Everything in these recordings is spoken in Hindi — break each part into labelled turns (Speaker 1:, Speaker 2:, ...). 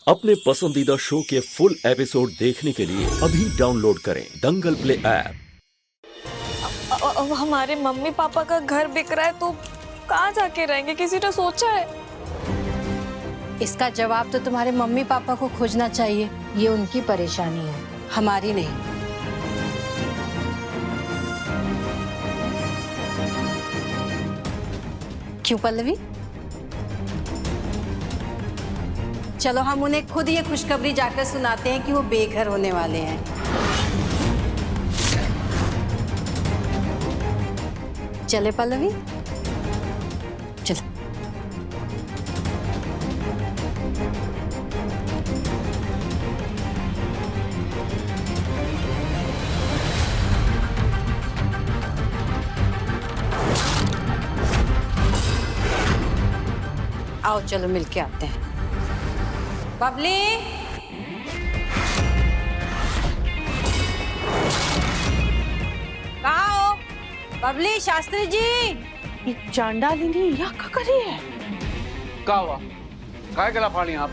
Speaker 1: अपने पसंदीदा शो के फुल एपिसोड देखने के लिए अभी डाउनलोड करें दंगल प्ले ऐप।
Speaker 2: अब हमारे मम्मी पापा का घर बिक रहा है तो कहाँ जाके रहेंगे, किसी ने सोचा है?
Speaker 3: इसका जवाब तो तुम्हारे मम्मी पापा को खोजना चाहिए। ये उनकी परेशानी है, हमारी नहीं। क्यों पल्लवी? चलो हम उन्हें खुद ये खुशखबरी जाकर सुनाते हैं कि वो बेघर होने वाले हैं। चले पल्लवी, चलो। आओ चलो मिलके आते हैं। बबली, कहाँ हो? बबली, शास्त्री जी।
Speaker 2: चांडालिनी या क्या करी है?
Speaker 4: क्या हुआ? काय गला फाड़ी आप?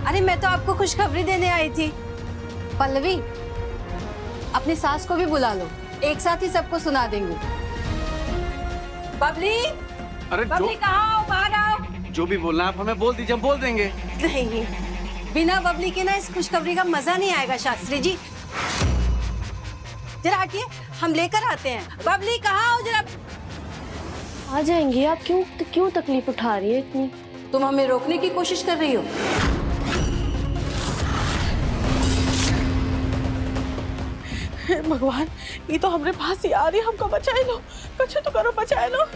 Speaker 3: अरे मैं तो आपको खुशखबरी देने आई थी। पल्लवी, अपनी सास को भी बुला लो, एक साथ ही सबको सुना देंगे। बबली,
Speaker 4: अरे
Speaker 3: बबली कहाँ हो? बाहर आओ।
Speaker 4: जो भी बोलना आप हमें बोल दीजिए, हम बोल देंगे।
Speaker 3: नहीं, बिना बबली के ना इस खुशखबरी का मजा नहीं आएगा शास्त्री जी। जरा हटिए, हम लेकर आते हैं। बबली कहाँ हो? जरा
Speaker 2: आ जाएंगी। आप क्यों तकलीफ उठा रही है इतनी?
Speaker 3: तुम हमें रोकने की कोशिश कर रही हो।
Speaker 2: भगवान, ये तो हमारे पास ही आ रही है, हमको बचाए लो, कुछ तो करो, बचाए लो।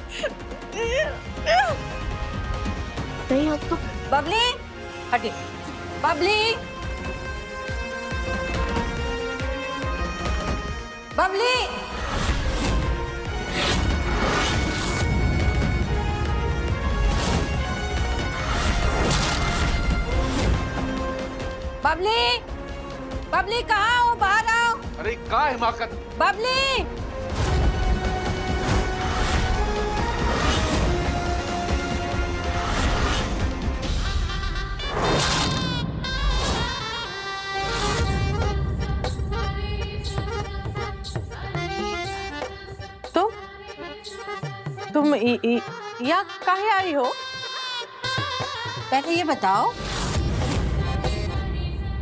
Speaker 2: नहीं आप तो।
Speaker 3: बबली हटिए। बबली, बबली, बबली, बबली कहाँ हो? बाहर आओ।
Speaker 4: अरे क्या हिमाकत?
Speaker 3: बबली,
Speaker 2: तुम यहाँ काहे आई हो?
Speaker 3: पहले ये बताओ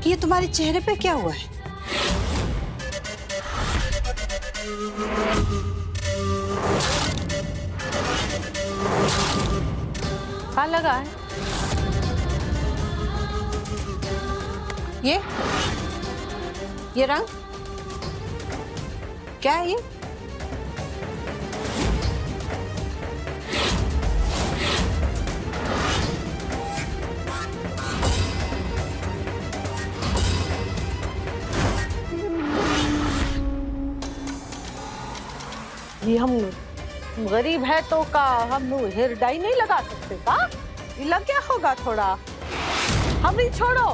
Speaker 3: कि ये तुम्हारे चेहरे पे क्या हुआ है?
Speaker 2: क्या लगा है?
Speaker 3: ये रंग क्या है?
Speaker 2: ये हम गरीब है तो का हम हेयर डाई नहीं लगा सकते का? ये लग गया होगा थोड़ा। हमरी छोड़ो,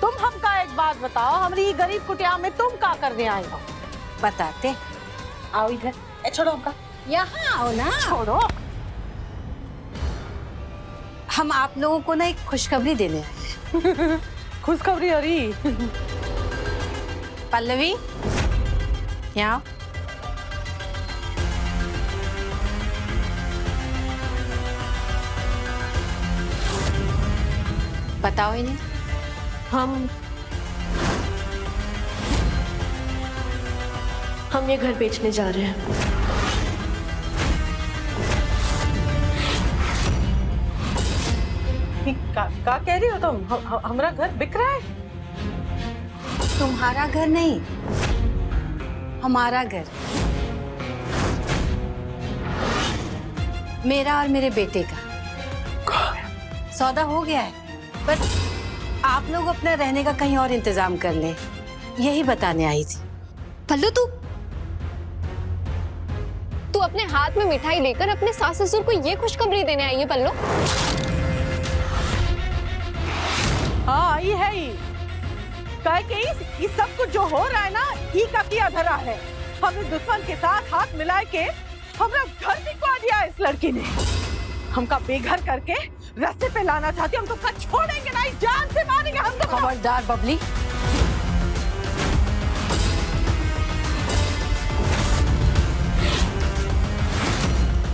Speaker 2: तुम हमका एक बात बताओ, हमारी गरीब कुटिया में तुम क्या करने आई हो?
Speaker 3: बताते।
Speaker 2: आओ इधर। छोड़ो हमका।
Speaker 3: यहाँ आओ ना।
Speaker 2: छोड़ो।
Speaker 3: हम आप लोगों को ना एक खुशखबरी देने आए हैं।
Speaker 2: खुशखबरी? अरे
Speaker 3: पल्लवी, यहाँ आओ। बताओ इन्हें।
Speaker 2: हम ये घर बेचने जा रहे हैं। क्या कह रही हो तुम? हमारा घर बिक रहा है?
Speaker 3: तुम्हारा घर नहीं, हमारा घर, मेरा और मेरे बेटे का सौदा हो गया है। बस आप लोग अपना रहने का कहीं और इंतजाम कर लें, यही बताने आई थी।
Speaker 5: पल्लू, तू अपने हाथ में मिठाई लेकर अपने सास ससुर को ये खुशखबरी देने आई है पल्लू?
Speaker 2: हाँ आई है ही। कहे कि ये सब कुछ जो हो रहा है ना, ही का किया धरा है। हमें दुश्मन के साथ हाथ मिला के हमारा घर बिकवा दिया इस लड़की ने। हमका बेघर करके रास्ते पे लाना चाहती, हम तो छोड़ेंगे नहीं। जा
Speaker 3: खबरदार बबली,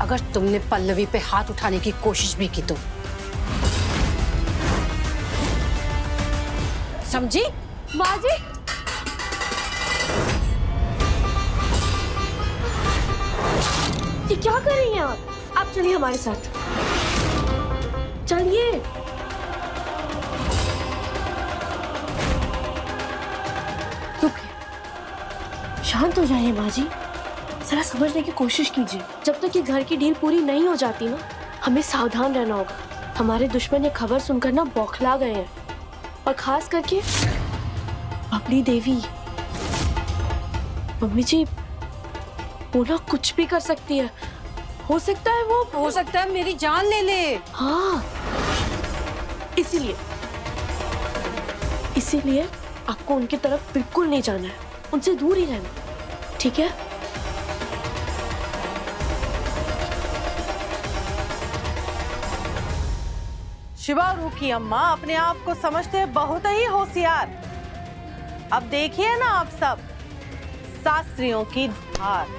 Speaker 3: अगर तुमने पल्लवी पे हाथ उठाने की कोशिश भी की तो समझी?
Speaker 5: माँ जी, ये क्या कर रही हैं आप चलिए हमारे साथ, चलिए। शांत हो जाइए माँ जी, जरा समझने की कोशिश कीजिए। जब तक ये घर की डील पूरी नहीं हो जाती ना, हमें सावधान रहना होगा। हमारे दुश्मन ये खबर सुनकर ना बौखला गए हैं, और खास करके बबली देवी। मम्मी जी, वो ना कुछ भी कर सकती है, हो सकता है
Speaker 3: मेरी जान ले ले।
Speaker 5: हाँ, इसीलिए आपको उनकी तरफ बिल्कुल नहीं जाना है, उनसे दूर ही रहना, ठीक है?
Speaker 2: शिवा रूखी अम्मा अपने आप को समझते हैं बहुत ही होशियार। अब देखिए ना आप सब शास्त्रियों की धार।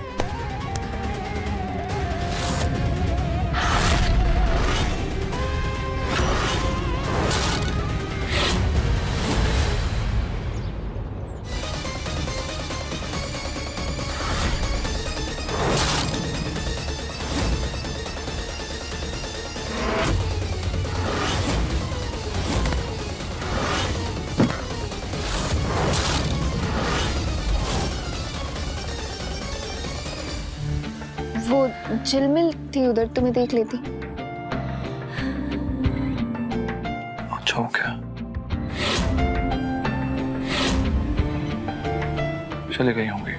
Speaker 5: वो झिलमिल थी उधर, तुम्हें देख लेती।
Speaker 6: अच्छा, क्या चले गई होंगी?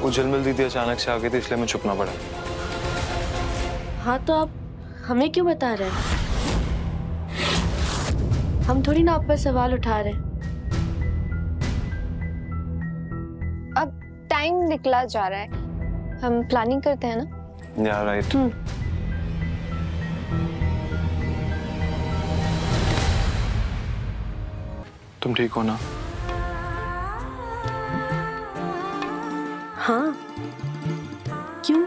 Speaker 6: वो झिलमिल दीदी अचानक से आ गई थी, इसलिए मैं छुपना पड़ा।
Speaker 5: हाँ, तो आप हमें क्यों बता रहे हैं? हम थोड़ी ना आप पर सवाल उठा रहे हैं। अब टाइम निकला जा रहा है, हम प्लानिंग करते हैं ना?
Speaker 6: या राइट। तुम ठीक हो ना?
Speaker 5: हाँ, क्यों?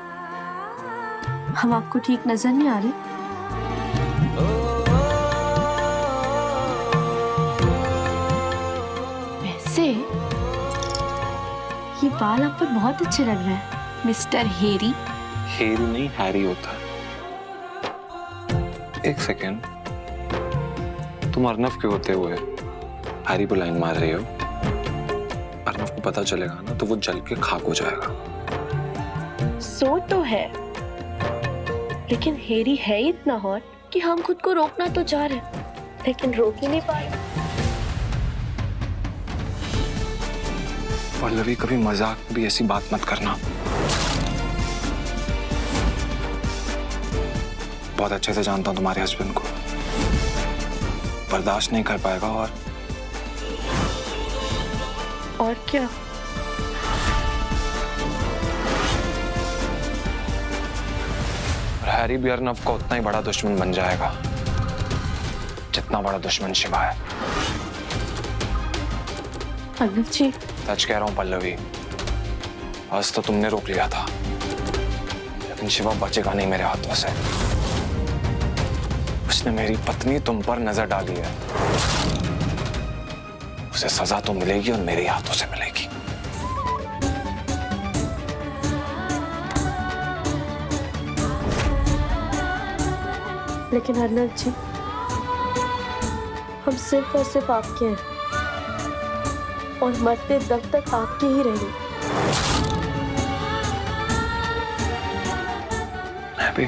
Speaker 5: हम आपको ठीक नजर नहीं आ रहे? वैसे ये बाल आप पर बहुत अच्छे लग रहे हैं मिस्टर हेरी।
Speaker 6: हेरी नहीं, हैरी होता है। एक सेकेंड, तुम अर्नव के होते हुए हैरी को लाइन मार रही हो। अर्नव को पता चलेगा ना तो वो जल के खाक हो जाएगा।
Speaker 5: सो तो है, लेकिन हेरी है इतना हॉट कि हम खुद को रोकना तो चाह रहे हैं, लेकिन रोक ही नहीं पा रहे।
Speaker 6: पल्लवी, कभी मजाक में भी ऐसी बात मत करना। बहुत अच्छे से जानता हूं तुम्हारे हस्बैंड को, बर्दाश्त नहीं कर पाएगा।
Speaker 5: और क्या?
Speaker 6: हैरी भी अर्नव का उतना ही बड़ा दुश्मन बन जाएगा जितना बड़ा दुश्मन शिवा है।
Speaker 5: अर्नव जी,
Speaker 6: सच कह रहा हूं पल्लवी, आज तो तुमने रोक लिया था, लेकिन शिवा बचेगा नहीं मेरे हाथों से। उसने मेरी पत्नी तुम पर नजर डाली है, उसे सजा तो मिलेगी और मेरे हाथों से मिलेगी।
Speaker 5: लेकिन अर्नव जी, हम सिर्फ और सिर्फ आपके हैं, और मरते दम तक आपके ही रहेंगे।
Speaker 6: मैं भी